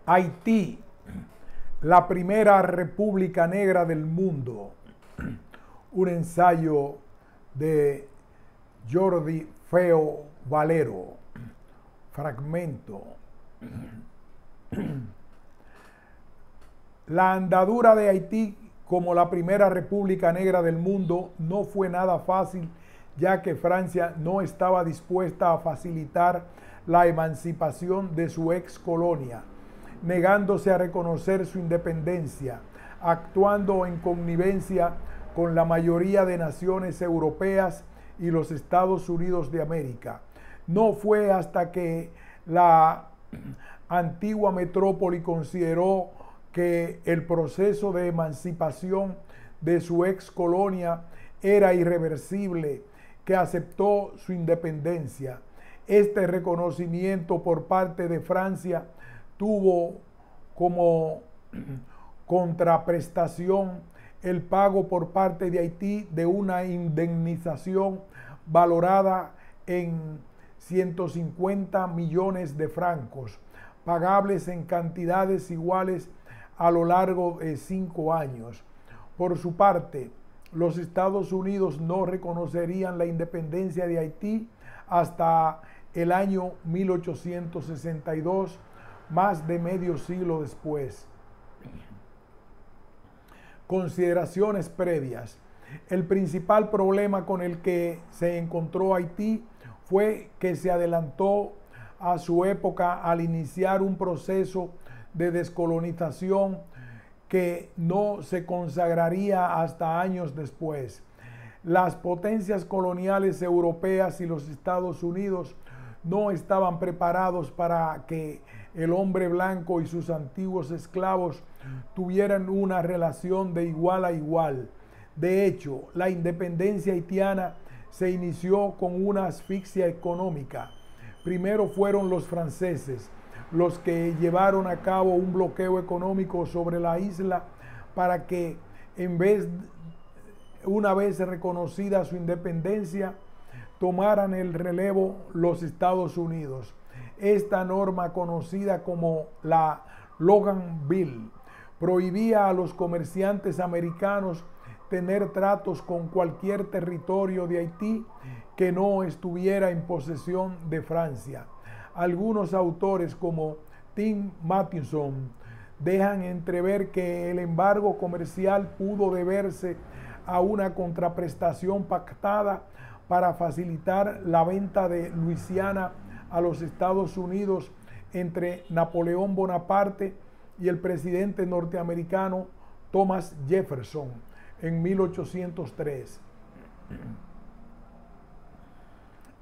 Haití, la primera república negra del mundo. Un ensayo de Jordi Feo Valero. Fragmento. La andadura de Haití como la primera república negra del mundo no fue nada fácil, ya que Francia no estaba dispuesta a facilitar la emancipación de su ex colonia, negándose a reconocer su independencia, actuando en connivencia con la mayoría de naciones europeas y los Estados Unidos de América. No fue hasta que la antigua metrópoli consideró que el proceso de emancipación de su ex colonia era irreversible, que aceptó su independencia. Este reconocimiento por parte de Francia tuvo como contraprestación el pago por parte de Haití de una indemnización valorada en 150 millones de francos, pagables en cantidades iguales a lo largo de 5 años. Por su parte, los Estados Unidos no reconocerían la independencia de Haití hasta el año 1862, más de medio siglo después. Consideraciones previas. El principal problema con el que se encontró Haití fue que se adelantó a su época al iniciar un proceso de descolonización que no se consagraría hasta años después. Las potencias coloniales europeas y los Estados Unidos no estaban preparados para que el hombre blanco y sus antiguos esclavos tuvieran una relación de igual a igual. De hecho, la independencia haitiana se inició con una asfixia económica. Primero fueron los franceses los que llevaron a cabo un bloqueo económico sobre la isla para que, una vez reconocida su independencia, tomaran el relevo los Estados Unidos. Esta norma, conocida como la Logan Bill, prohibía a los comerciantes americanos tener tratos con cualquier territorio de Haití que no estuviera en posesión de Francia. Algunos autores, como Tim Matheson, dejan entrever que el embargo comercial pudo deberse a una contraprestación pactada para facilitar la venta de Luisiana a los Estados Unidos entre Napoleón Bonaparte y el presidente norteamericano Thomas Jefferson en 1803.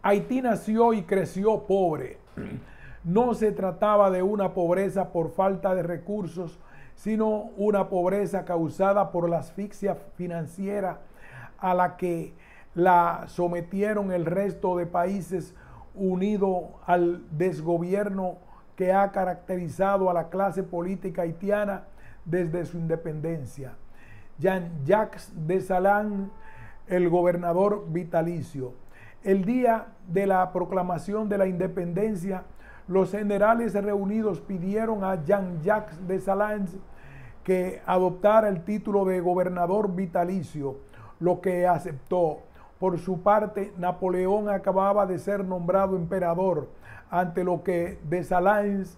Haití nació y creció pobre. No se trataba de una pobreza por falta de recursos, sino una pobreza causada por la asfixia financiera a la que la sometieron el resto de países, unido al desgobierno que ha caracterizado a la clase política haitiana desde su independencia. Jean-Jacques Dessalines, el gobernador vitalicio. El día de la proclamación de la independencia, los generales reunidos pidieron a Jean-Jacques Dessalines que adoptara el título de gobernador vitalicio, lo que aceptó. Por su parte, Napoleón acababa de ser nombrado emperador, ante lo que Dessalines,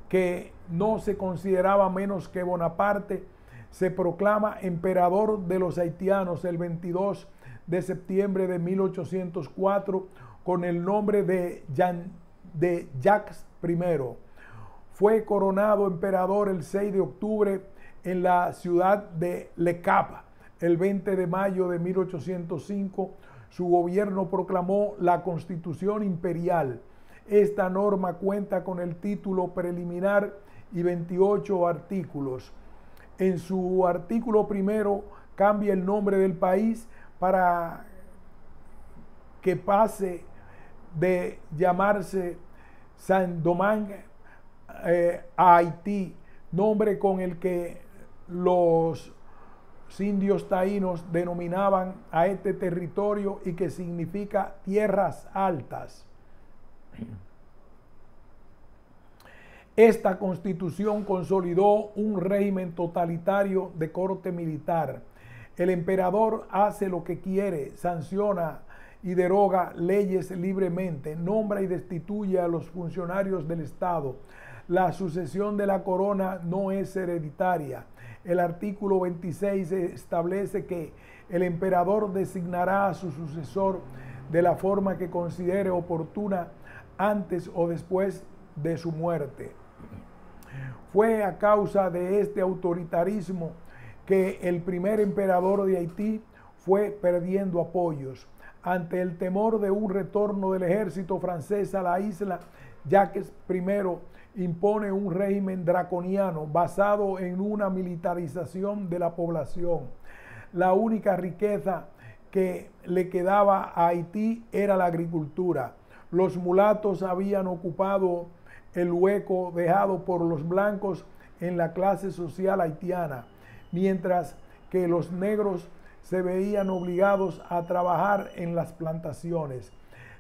que no se consideraba menos que Bonaparte, se proclama emperador de los haitianos el 22 de septiembre de 1804 con el nombre de Jacques I. Fue coronado emperador el 6 de octubre en la ciudad de Le Cap. El 20 de mayo de 1805, su gobierno proclamó la Constitución Imperial. Esta norma cuenta con el título preliminar y 28 artículos. En su artículo primero cambia el nombre del país para que pase de llamarse Saint-Domingue a Haití, nombre con el que los indios taínos denominaban a este territorio y que significa tierras altas. Esta constitución consolidó un régimen totalitario de corte militar. El emperador hace lo que quiere, sanciona y deroga leyes libremente, nombra y destituye a los funcionarios del Estado. La sucesión de la corona no es hereditaria. El artículo 26 establece que el emperador designará a su sucesor de la forma que considere oportuna antes o después de su muerte. Fue a causa de este autoritarismo que el primer emperador de Haití fue perdiendo apoyos. Ante el temor de un retorno del ejército francés a la isla, Jacques I impone un régimen draconiano basado en una militarización de la población. La única riqueza que le quedaba a Haití era la agricultura. Los mulatos habían ocupado el hueco dejado por los blancos en la clase social haitiana, mientras que los negros se veían obligados a trabajar en las plantaciones.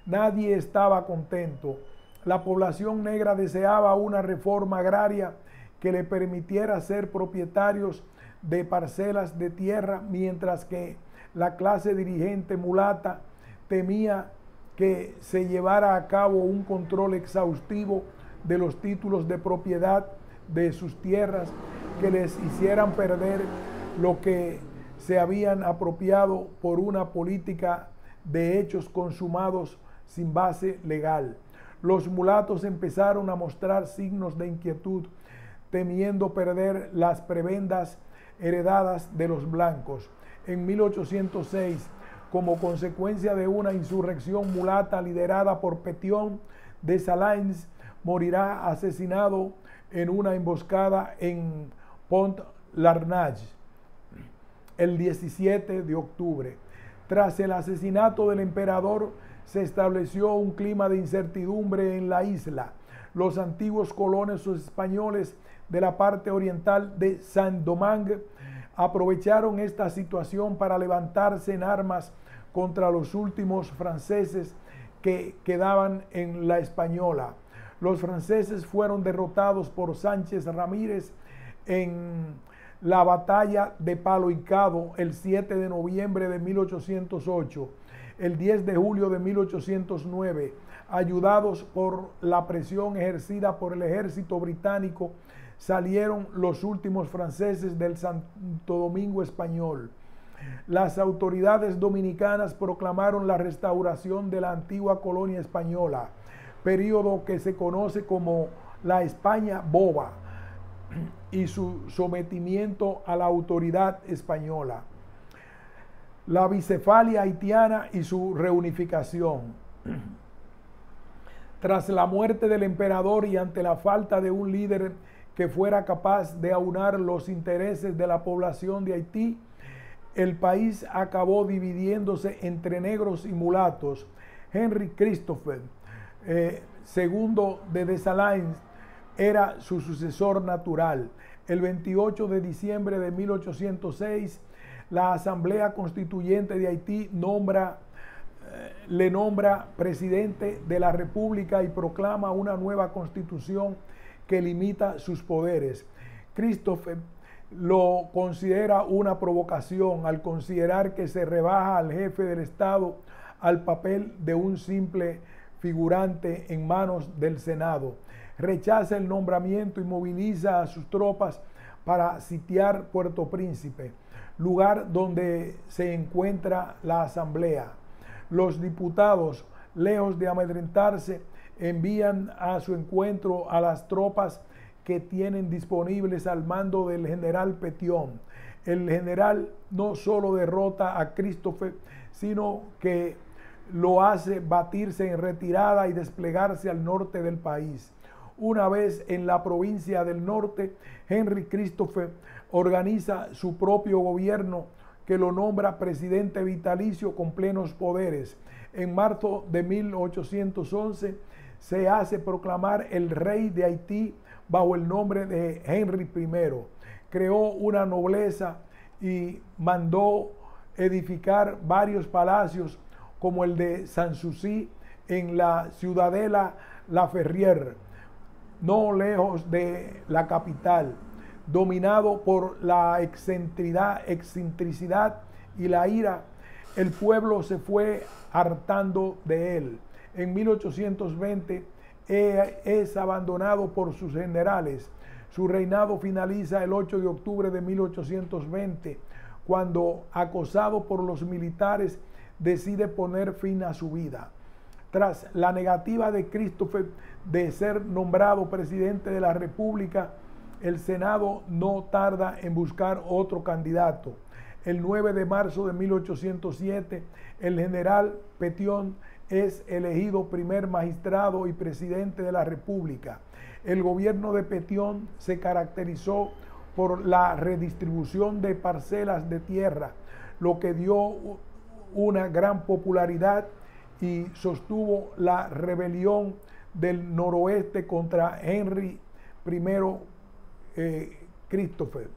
Nadie estaba contento. La población negra deseaba una reforma agraria que le permitiera ser propietarios de parcelas de tierra, mientras que la clase dirigente mulata temía que se llevara a cabo un control exhaustivo de los títulos de propiedad de sus tierras que les hicieran perder lo que se habían apropiado por una política de hechos consumados sin base legal. Los mulatos empezaron a mostrar signos de inquietud, temiendo perder las prebendas heredadas de los blancos. En 1806, como consecuencia de una insurrección mulata liderada por Pétion de Salins, morirá asesinado en una emboscada en Pont-Larnage el 17 de octubre. Tras el asesinato del emperador, se estableció un clima de incertidumbre en la isla. Los antiguos colonos españoles de la parte oriental de Saint-Domingue aprovecharon esta situación para levantarse en armas contra los últimos franceses que quedaban en la Española. Los franceses fueron derrotados por Sánchez Ramírez en la batalla de Palo Hincado el 7 de noviembre de 1808. El 10 de julio de 1809, ayudados por la presión ejercida por el ejército británico, salieron los últimos franceses del Santo Domingo español. Las autoridades dominicanas proclamaron la restauración de la antigua colonia española, periodo que se conoce como la España boba, y su sometimiento a la autoridad española. La bicefalia haitiana y su reunificación. Tras la muerte del emperador y ante la falta de un líder que fuera capaz de aunar los intereses de la población de Haití, el país acabó dividiéndose entre negros y mulatos. Henry Christophe, segundo de Dessalines, era su sucesor natural. El 28 de diciembre de 1806, la Asamblea Constituyente de Haití le nombra presidente de la República y proclama una nueva constitución que limita sus poderes. Christophe lo considera una provocación al considerar que se rebaja al jefe del Estado al papel de un simple figurante en manos del Senado. Rechaza el nombramiento y moviliza a sus tropas para sitiar Puerto Príncipe, lugar donde se encuentra la asamblea. Los diputados, lejos de amedrentarse, envían a su encuentro a las tropas que tienen disponibles al mando del general Pétion. El general no solo derrota a Christophe, sino que lo hace batirse en retirada y desplegarse al norte del país. Una vez en la provincia del norte, Henry Christophe organiza su propio gobierno que lo nombra presidente vitalicio con plenos poderes. En marzo de 1811 se hace proclamar el rey de Haití bajo el nombre de Henry I. Creó una nobleza y mandó edificar varios palacios como el de Sanssouci en la Ciudadela La Ferrière. no lejos de la capital, dominado por la excentricidad y la ira. El pueblo se fue hartando de él. En 1820 es abandonado por sus generales. Su reinado finaliza el 8 de octubre de 1820, cuando, acosado por los militares, decide poner fin a su vida. Tras la negativa de Christophe de ser nombrado presidente de la República, el Senado no tarda en buscar otro candidato. El 9 de marzo de 1807, el general Pétion es elegido primer magistrado y presidente de la República. El gobierno de Pétion se caracterizó por la redistribución de parcelas de tierra, lo que dio una gran popularidad y sostuvo la rebelión del noroeste contra Henry I Christophe.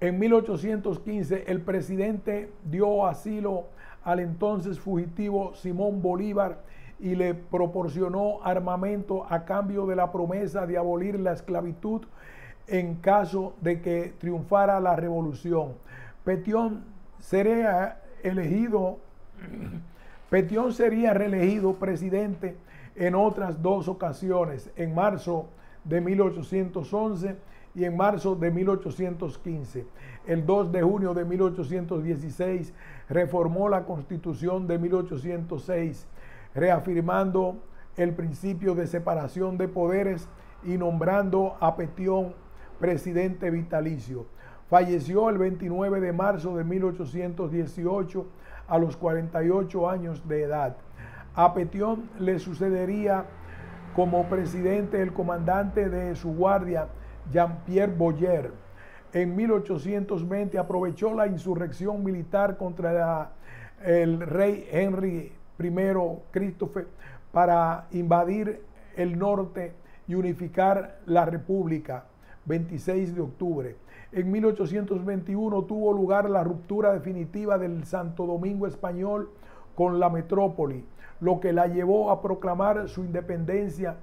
En 1815, el presidente dio asilo al entonces fugitivo Simón Bolívar y le proporcionó armamento a cambio de la promesa de abolir la esclavitud en caso de que triunfara la revolución. Pétion sería reelegido presidente en otras dos ocasiones, en marzo de 1811 y en marzo de 1815. El 2 de junio de 1816 reformó la Constitución de 1806, reafirmando el principio de separación de poderes y nombrando a Pétion presidente vitalicio. Falleció el 29 de marzo de 1818 a los 48 años de edad. A Pétion le sucedería como presidente el comandante de su guardia, Jean-Pierre Boyer. En 1820 aprovechó la insurrección militar contra el rey Henry I Christophe para invadir el norte y unificar la República. 26 de octubre. En 1821 tuvo lugar la ruptura definitiva del Santo Domingo español con la metrópoli, lo que la llevó a proclamar su independencia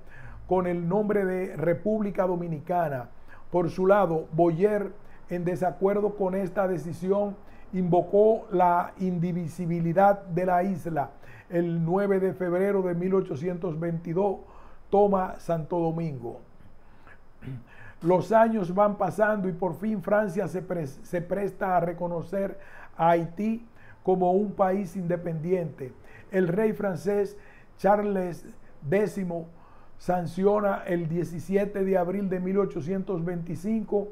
con el nombre de República Dominicana. Por su lado, Boyer, en desacuerdo con esta decisión, invocó la indivisibilidad de la isla. El 9 de febrero de 1822 toma Santo Domingo. Los años van pasando y por fin Francia se presta a reconocer a Haití como un país independiente. El rey francés Charles X sanciona el 17 de abril de 1825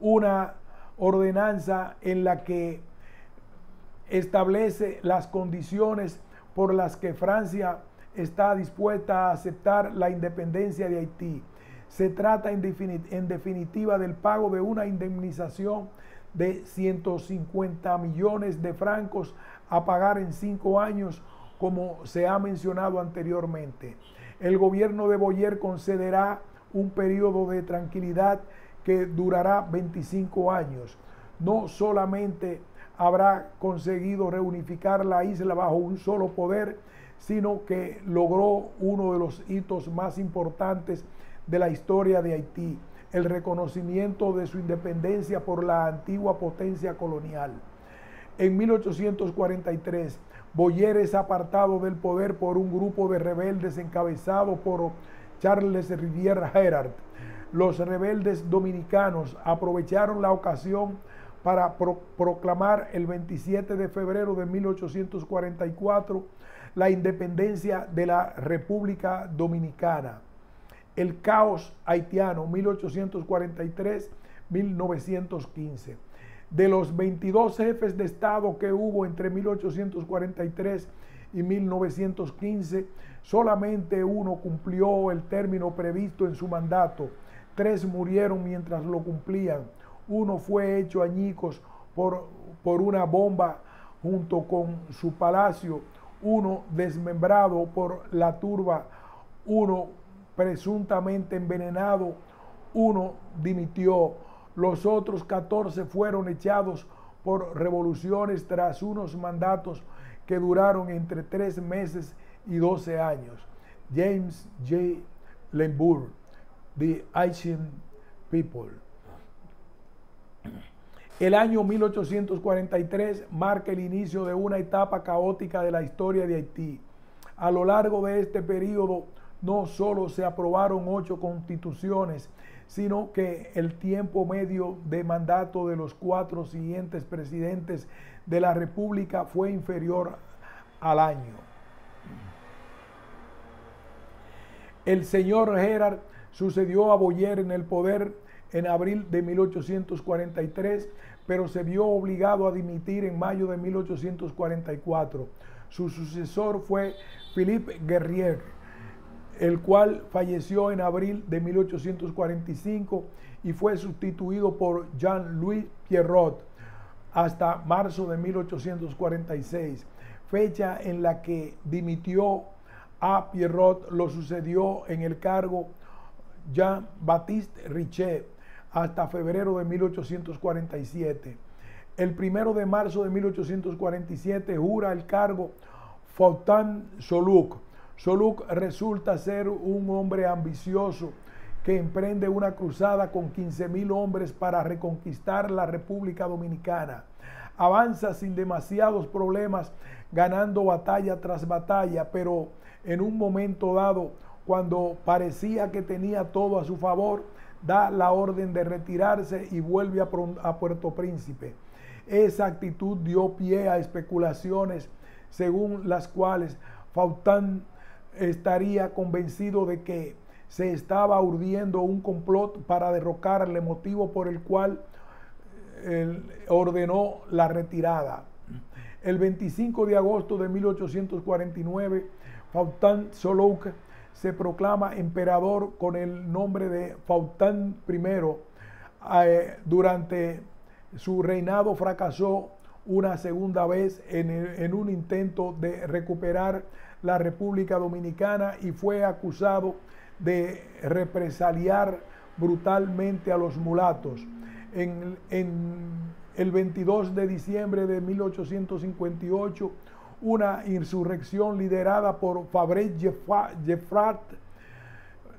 una ordenanza en la que establece las condiciones por las que Francia está dispuesta a aceptar la independencia de Haití. Se trata en definitiva del pago de una indemnización de 150 millones de francos a pagar en 5 años, como se ha mencionado anteriormente. El gobierno de Boyer concederá un periodo de tranquilidad que durará 25 años. No solamente habrá conseguido reunificar la isla bajo un solo poder, sino que logró uno de los hitos más importantes de la historia de Haití, el reconocimiento de su independencia por la antigua potencia colonial. En 1843, Boyer es apartado del poder por un grupo de rebeldes encabezado por Charles Rivière Gérard. Los rebeldes dominicanos aprovecharon la ocasión para proclamar el 27 de febrero de 1844 la independencia de la República Dominicana. El caos haitiano, 1843-1915. De los 22 jefes de Estado que hubo entre 1843 y 1915, solamente uno cumplió el término previsto en su mandato. 3 murieron mientras lo cumplían. Uno fue hecho añicos por una bomba junto con su palacio. Uno desmembrado por la turba. Uno presuntamente envenenado. Uno dimitió. Los otros 14 fueron echados por revoluciones tras unos mandatos que duraron entre 3 meses y 12 años. James J. Lembour, The Ancient People. El año 1843 marca el inicio de una etapa caótica de la historia de Haití. A lo largo de este periodo no solo se aprobaron 8 constituciones, sino que el tiempo medio de mandato de los 4 siguientes presidentes de la República fue inferior al año. El señor Gerard sucedió a Boyer en el poder en abril de 1843, pero se vio obligado a dimitir en mayo de 1844. Su sucesor fue Philippe Guerrier, el cual falleció en abril de 1845 y fue sustituido por Jean-Louis Pierrot hasta marzo de 1846, fecha en la que dimitió. A Pierrot lo sucedió en el cargo Jean-Baptiste Richet hasta febrero de 1847. El 1 de marzo de 1847 jura el cargo Faustin Soulouque. Soulouque resulta ser un hombre ambicioso que emprende una cruzada con 15,000 hombres para reconquistar la República Dominicana. Avanza sin demasiados problemas, ganando batalla tras batalla, pero en un momento dado, cuando parecía que tenía todo a su favor, da la orden de retirarse y vuelve a Puerto Príncipe. Esa actitud dio pie a especulaciones según las cuales Faustin estaría convencido de que se estaba urdiendo un complot para derrocarle, motivo por el cual ordenó la retirada. El 25 de agosto de 1849, Faustin Soulouque se proclama emperador con el nombre de Faustin I. Durante su reinado fracasó una segunda vez en un intento de recuperar la República Dominicana y fue acusado de represaliar brutalmente a los mulatos. En el 22 de diciembre de 1858, una insurrección liderada por Fabre Geffard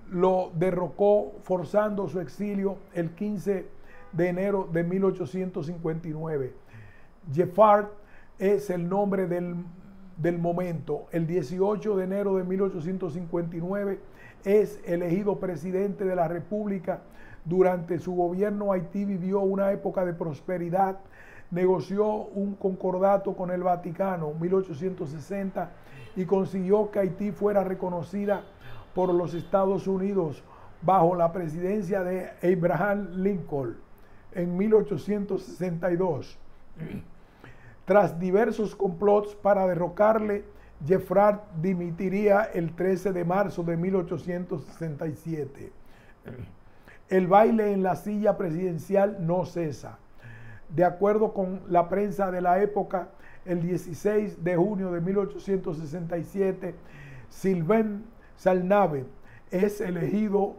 lo derrocó, forzando su exilio el 15 de enero de 1859. Geffard es el nombre del momento. El 18 de enero de 1859 es elegido presidente de la República. Durante su gobierno, Haití vivió una época de prosperidad. Negoció un concordato con el Vaticano en 1860 y consiguió que Haití fuera reconocida por los Estados Unidos bajo la presidencia de Abraham Lincoln en 1862. Tras diversos complots para derrocarle, Geffard dimitiría el 13 de marzo de 1867. El baile en la silla presidencial no cesa. De acuerdo con la prensa de la época, el 16 de junio de 1867, Sylvain Salnave es elegido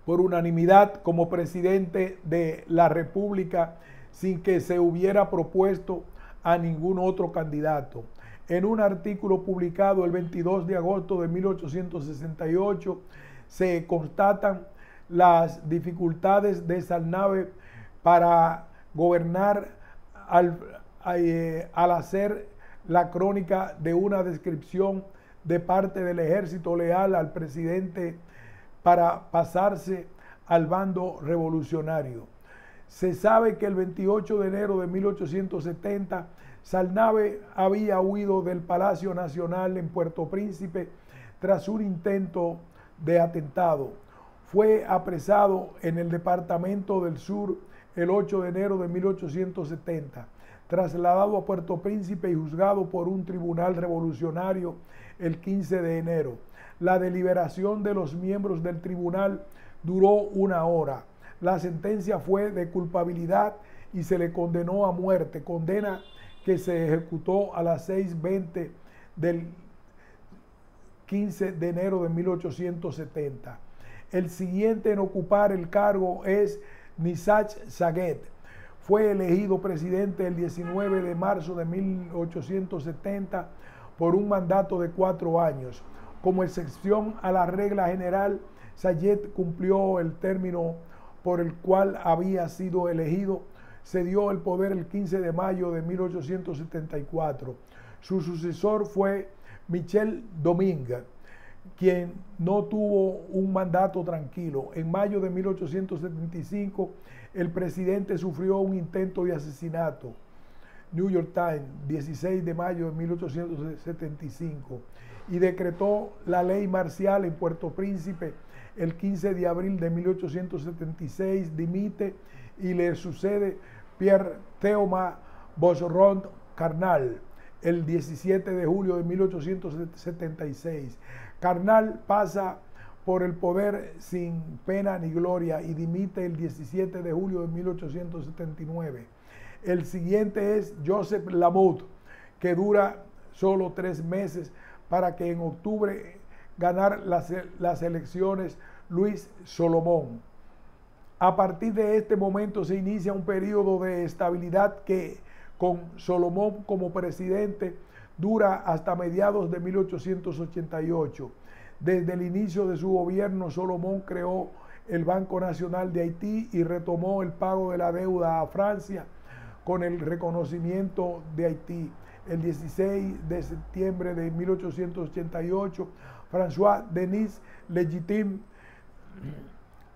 por unanimidad como presidente de la República sin que se hubiera propuesto a ningún otro candidato. En un artículo publicado el 22 de agosto de 1868, se constatan las dificultades de Salnave para gobernar al hacer la crónica de una descripción de parte del ejército leal al presidente para pasarse al bando revolucionario. Se sabe que el 28 de enero de 1870 Salnave había huido del Palacio Nacional en Puerto Príncipe tras un intento de atentado. Fue apresado en el Departamento del Sur el 8 de enero de 1870, trasladado a Puerto Príncipe y juzgado por un tribunal revolucionario el 15 de enero. La deliberación de los miembros del tribunal duró 1 hora. La sentencia fue de culpabilidad y se le condenó a muerte, condena que se ejecutó a las 6:20 del 15 de enero de 1870. El siguiente en ocupar el cargo es Nisach Saguet. Fue elegido presidente el 19 de marzo de 1870 por un mandato de 4 años. Como excepción a la regla general, Sayed cumplió el término por el cual había sido elegido. Cedió el poder el 15 de mayo de 1874. Su sucesor fue Michel Domingue, quien no tuvo un mandato tranquilo. En mayo de 1875, el presidente sufrió un intento de asesinato. New York Times, 16 de mayo de 1875, y decretó la ley marcial en Puerto Príncipe el 15 de abril de 1876. Dimite y le sucede Pierre Théoma Bosserand Carnal el 17 de julio de 1876. Carnal pasa por el poder sin pena ni gloria y dimite el 17 de julio de 1879. El siguiente es Joseph Lamothe, que dura solo 3 meses para que en octubre ganar las elecciones Luis Solomón. A partir de este momento se inicia un periodo de estabilidad que, con Solomón como presidente, dura hasta mediados de 1888. Desde el inicio de su gobierno, Solomón creó el Banco Nacional de Haití y retomó el pago de la deuda a Francia con el reconocimiento de Haití. El 16 de septiembre de 1888, François Denis Legitime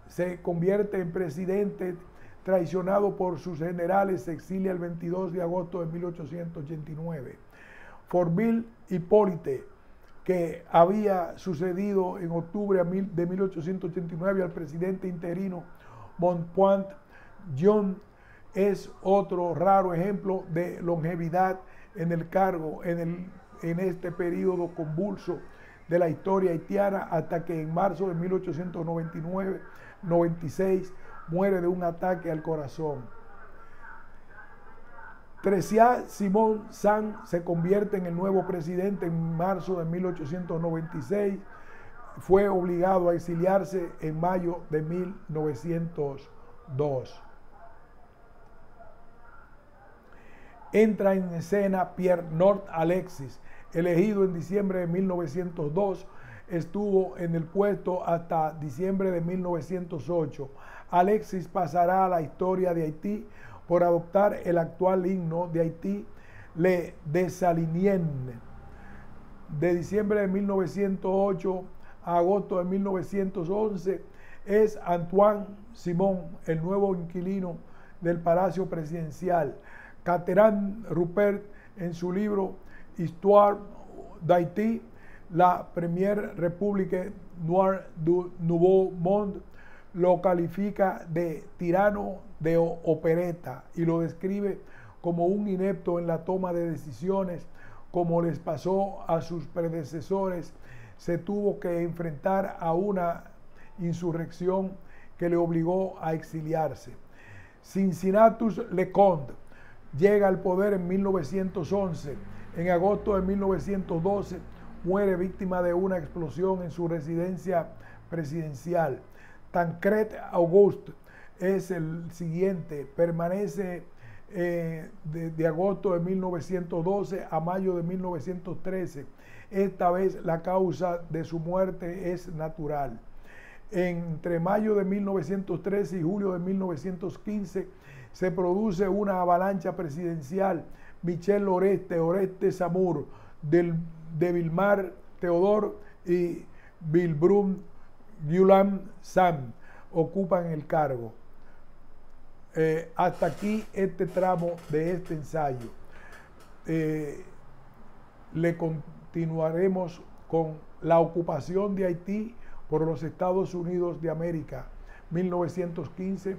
se convierte en presidente. Traicionado por sus generales, se exilia el 22 de agosto de 1889. Fourville Hippolyte, que había sucedido en octubre de 1889 al presidente interino Montpoint Jean, es otro raro ejemplo de longevidad en el cargo en este periodo convulso de la historia haitiana, hasta que en marzo de 1896 muere de un ataque al corazón. Tresiat Simon San se convierte en el nuevo presidente en marzo de 1896. Fue obligado a exiliarse en mayo de 1902. Entra en escena Pierre Nord Alexis, elegido en diciembre de 1902. Estuvo en el puesto hasta diciembre de 1908. Alexis pasará a la historia de Haití por adoptar el actual himno de Haití, Le Dessalinienne. De diciembre de 1908 a agosto de 1911 es Antoine Simon el nuevo inquilino del Palacio Presidencial. Catherine Rupert, en su libro Histoire d'Haïti, la Première République Noire du Nouveau Monde, lo califica de tirano de opereta y lo describe como un inepto en la toma de decisiones. Como les pasó a sus predecesores, se tuvo que enfrentar a una insurrección que le obligó a exiliarse. Cincinnatus Leconte llega al poder en 1911. En agosto de 1912 muere víctima de una explosión en su residencia presidencial. Tancred Auguste es el siguiente, permanece de agosto de 1912 a mayo de 1913. Esta vez la causa de su muerte es natural. Entre mayo de 1913 y julio de 1915 se produce una avalancha presidencial. Michel Oreste Samur, de Vilmar Teodor y Vilbrum Guillaume Sam ocupan el cargo. Hasta aquí este tramo de este ensayo. Le continuaremos con la ocupación de Haití por los Estados Unidos de América, 1915-1934.